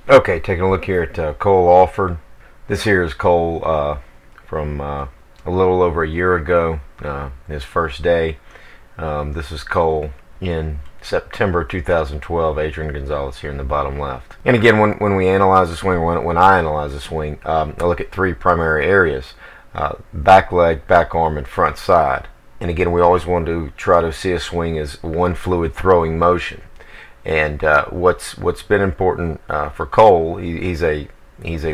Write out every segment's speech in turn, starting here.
Okay, taking a look here at Kole Alford. This here is Kole from a little over a year ago, his first day. This is Kole in September 2012. Adrian Gonzalez here in the bottom left. And again, when we analyze the swing, or when I analyze the swing, I look at three primary areas: back leg, back arm, and front side. And again, we always want to try to see a swing as one fluid throwing motion. And what's been important for Kole, he's a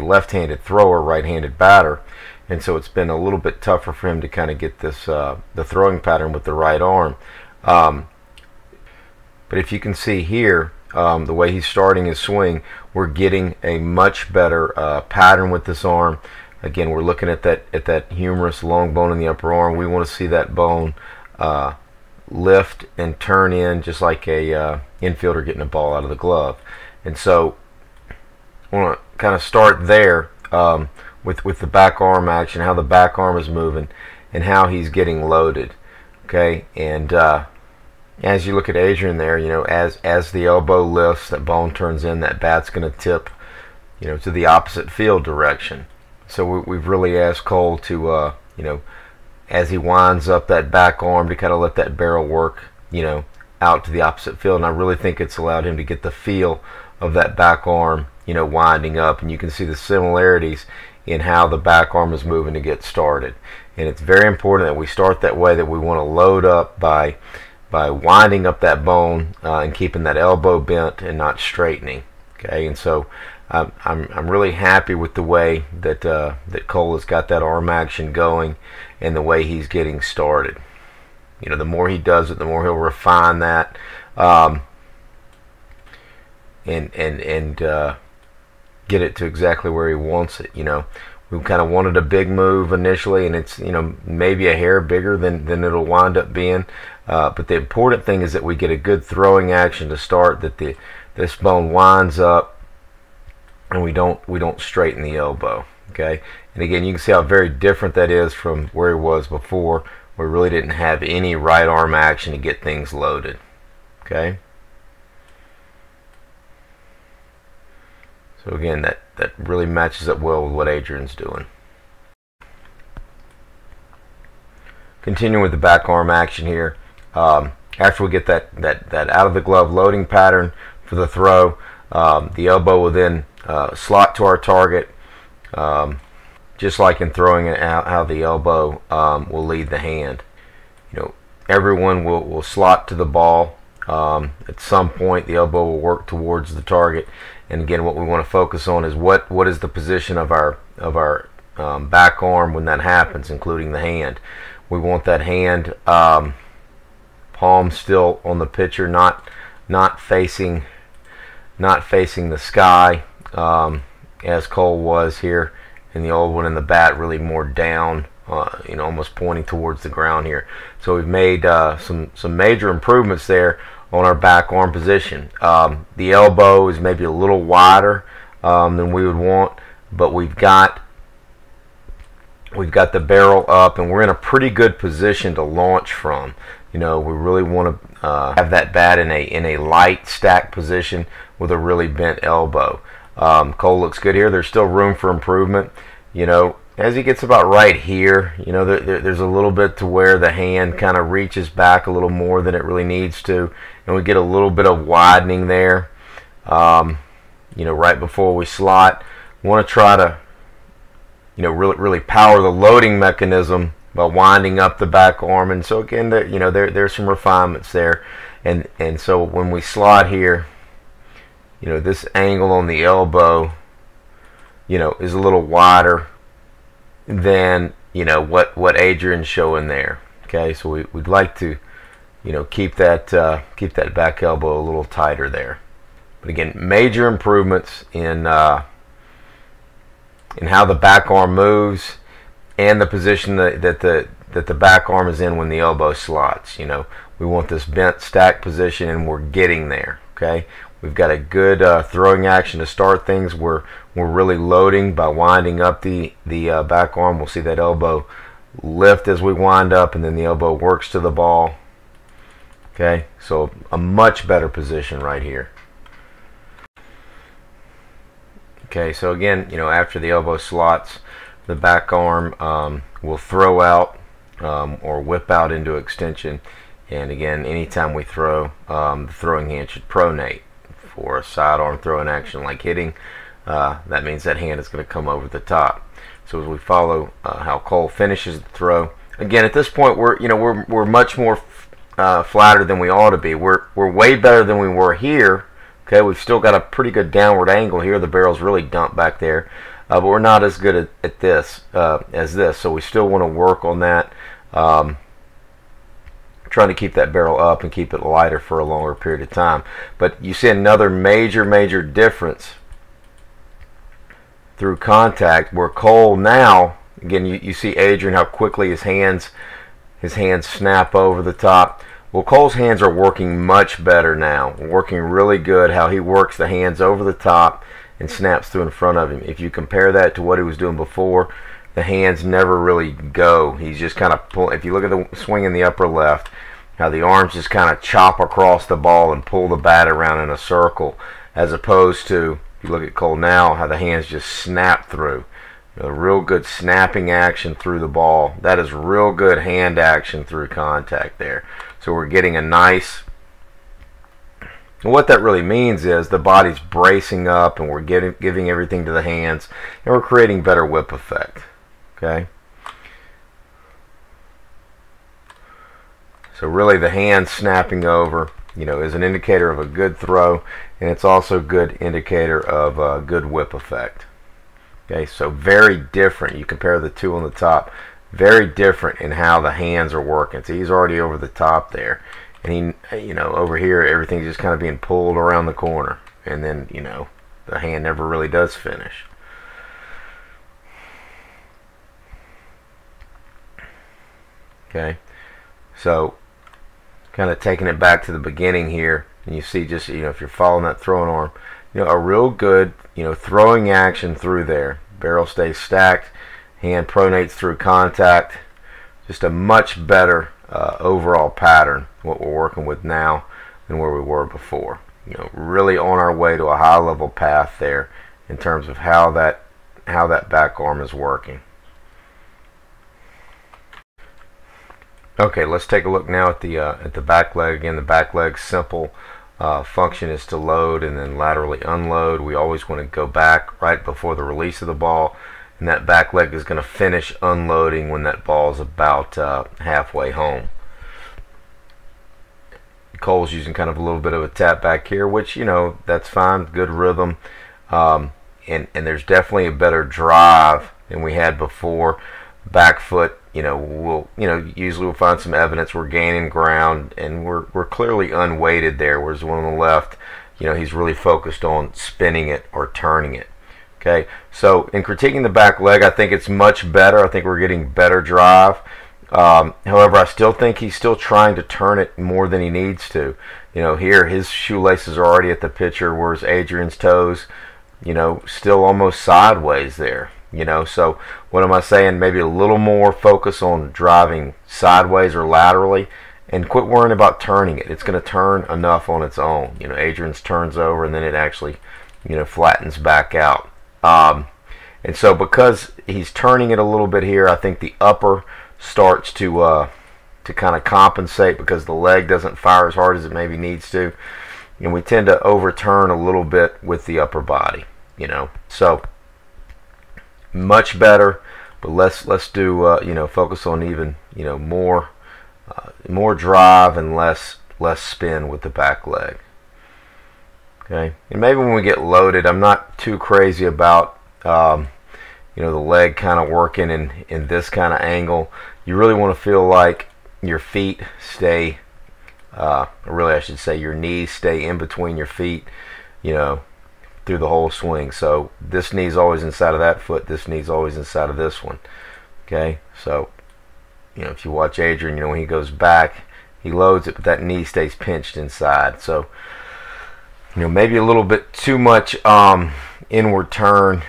left-handed thrower, right-handed batter, and so it's been a little bit tougher for him to kind of get this the throwing pattern with the right arm. But if you can see here, the way he's starting his swing, we're getting a much better pattern with this arm. Again, we're looking at that humerus, long bone in the upper arm. We want to see that bone lift and turn in just like a infielder getting a ball out of the glove. And so I want to kind of start there with the back arm action, how the back arm is moving and how he's getting loaded. Okay, and as you look at Adrian there, as the elbow lifts, that bone turns in, that bat's going to tip to the opposite field direction. So we've really asked Kole to as he winds up that back arm, to kind of let that barrel work, out to the opposite field. And I really think it's allowed him to get the feel of that back arm, winding up. And you can see the similarities in how the back arm is moving to get started. And it's very important that we start that way, that we want to load up by winding up that bone and keeping that elbow bent and not straightening. Okay, and so I'm really happy with the way that Kole has got that arm action going and the way he's getting started. The more he does it, the more he'll refine that and get it to exactly where he wants it. We kind of wanted a big move initially, and it's maybe a hair bigger than it'll wind up being. But the important thing is that we get a good throwing action to start, that this bone winds up, and we don't straighten the elbow. Okay, and again, you can see how very different that is from where he was before, where we really didn't have any right arm action to get things loaded. Okay, so again, that really matches up well with what Adrian's doing. Continuing with the back arm action here, after we get that out of the glove loading pattern for the throw, the elbow will then slot to our target, just like in throwing it out, how the elbow will lead the hand. Everyone will slot to the ball. At some point, the elbow will work towards the target. And again, what we want to focus on is what is the position of our back arm when that happens, including the hand. We want that hand palm still on the pitcher, not facing the sky, as Kole was here, and the old one in the bat really more down, almost pointing towards the ground here. So we've made some major improvements there on our back arm position. The elbow is maybe a little wider than we would want, but we've got the barrel up, and we're in a pretty good position to launch from. We really want to have that bat in a light stack position with a really bent elbow. Kole looks good here. There's still room for improvement. As he gets about right here, there's a little bit to where the hand kind of reaches back a little more than it really needs to, and we get a little bit of widening there. Right before we slot, we want to try to, really power the loading mechanism by winding up the back arm. And so again, there's some refinements there, and so when we slot here, this angle on the elbow, is a little wider than what Adrian's showing there. Okay, so we'd like to keep that back elbow a little tighter there. But again, major improvements in how the back arm moves and the position that the back arm is in when the elbow slots. We want this bent stack position, and we're getting there. Okay, we've got a good throwing action to start things. We're really loading by winding up the back arm. We'll see that elbow lift as we wind up, and then the elbow works to the ball. Okay, so a much better position right here. Okay, so again, after the elbow slots, the back arm will throw out or whip out into extension. And again, anytime we throw, the throwing hand should pronate. For a sidearm throwing action like hitting, that means that hand is going to come over the top. So as we follow how Kole finishes the throw, again at this point we're much more flatter than we ought to be. We're way better than we were here. Okay, we've still got a pretty good downward angle here. The barrel's really dumped back there, but we're not as good at this as this. So we still want to work on that. Trying to keep that barrel up and keep it lighter for a longer period of time. But you see another major difference through contact, where Kole now, again, you see Adrian, how quickly his hands snap over the top. Well, Cole's hands are working much better now, working really good, how he works the hands over the top and snaps through in front of him. If you compare that to what he was doing before, the hands never really go. He's just kind of pull. If you look at the swing in the upper left, how the arms just kind of chop across the ball and pull the bat around in a circle, as opposed to, if you look at Kole now, how the hands just snap through. Real good snapping action through the ball. That is real good hand action through contact there. So we're getting a nice, and what that really means is the body's bracing up and we're giving everything to the hands, and we're creating better whip effect. Okay? So really the hand snapping over, is an indicator of a good throw, and it's also a good indicator of a good whip effect. Okay, so very different. You compare the two on the top, very different in how the hands are working. So he's already over the top there, and he, over here everything's just kind of being pulled around the corner, and then the hand never really does finish. Okay, so kind of taking it back to the beginning here, and you see just if you're following that throwing arm, a real good throwing action through there. Barrel stays stacked, hand pronates through contact. Just a much better overall pattern what we're working with now than where we were before. Really on our way to a high level path there in terms of how that back arm is working. Okay, let's take a look now at the back leg. Again, the back leg's simple function is to load and then laterally unload. We always want to go back right before the release of the ball, and that back leg is going to finish unloading when that ball is about halfway home. Kole's using kind of a little bit of a tap back here, which that's fine, good rhythm, and there's definitely a better drive than we had before. Back foot, usually we'll find some evidence we're gaining ground, and we're clearly unweighted there, whereas the one on the left, he's really focused on spinning it or turning it. Okay, so in critiquing the back leg, I think it's much better. I think we're getting better drive. However, I still think he's still trying to turn it more than he needs to. Here his shoelaces are already at the pitcher, whereas Adrian's toes, still almost sideways there. So what am I saying? Maybe a little more focus on driving sideways or laterally, and quit worrying about turning it. It's going to turn enough on its own. Adrian's turns over, and then it actually, flattens back out. And so because he's turning it a little bit here, I think the upper starts to kind of compensate because the leg doesn't fire as hard as it maybe needs to, and we tend to overturn a little bit with the upper body. So much better, but let's do focus on even more drive and less spin with the back leg. Okay, and maybe when we get loaded, I'm not too crazy about the leg kind of working in this kind of angle. You really want to feel like your feet stay, really I should say your knees stay in between your feet, through the whole swing. So this knee's always inside of that foot, this knee's always inside of this one. Okay, so if you watch Adrian, when he goes back, he loads it, but that knee stays pinched inside. So maybe a little bit too much inward turn,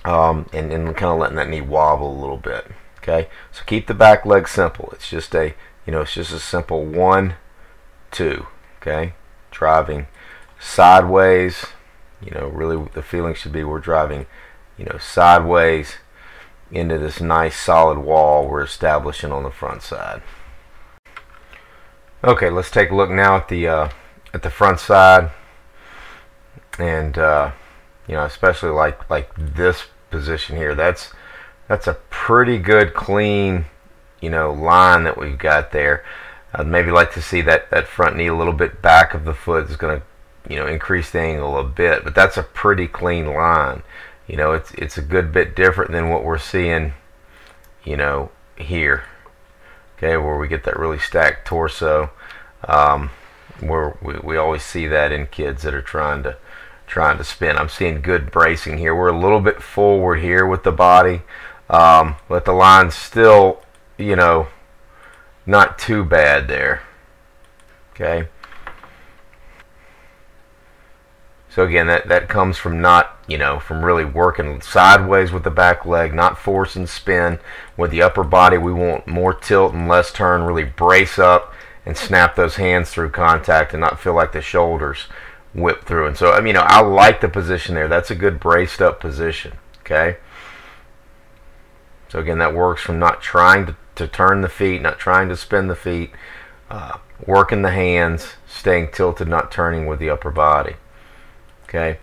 and kind of letting that knee wobble a little bit. Okay, so keep the back leg simple. It's just a simple 1, 2. Okay, driving sideways, Really the feeling should be we're driving, sideways into this nice solid wall we're establishing on the front side. Okay, let's take a look now at the front side, and especially like this position here. That's a pretty good clean line that we've got there. I'd maybe like to see that front knee a little bit back of the foot is going to increase the angle a bit, but that's a pretty clean line. It's a good bit different than what we're seeing here, okay, where we get that really stacked torso, where we always see that in kids that are trying to spin. I'm seeing good bracing here. We're a little bit forward here with the body, but the line's still not too bad there, okay. So again, that comes from from really working sideways with the back leg, not forcing spin. With the upper body, we want more tilt and less turn, really brace up and snap those hands through contact and not feel like the shoulders whip through. And so, I like the position there. That's a good braced up position, okay? So again, that works from not trying to turn the feet, not trying to spin the feet, working the hands, staying tilted, not turning with the upper body. Okay.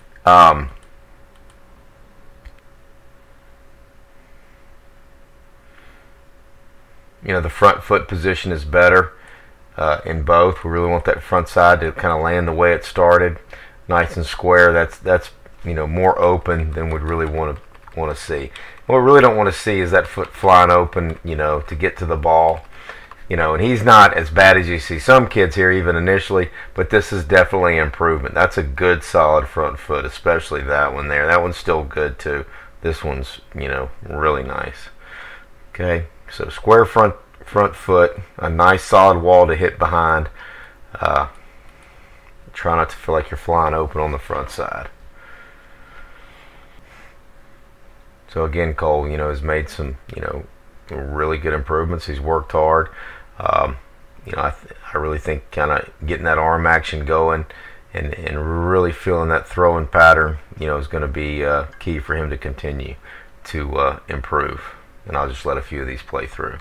The front foot position is better in both. We really want that front side to kind of land the way it started, nice and square. That's more open than we'd really want to see. What we really don't want to see is that foot flying open, to get to the ball. And he's not as bad as you see some kids here even initially, but this is definitely improvement. That's a good solid front foot, especially that one there. That one's still good too. This one's, really nice. Okay, so square front foot, a nice solid wall to hit behind. Try not to feel like you're flying open on the front side. So again, Kole, has made some, really good improvements. He's worked hard. I really think kind of getting that arm action going and really feeling that throwing pattern, is going to be key for him to continue to improve. And I'll just let a few of these play through.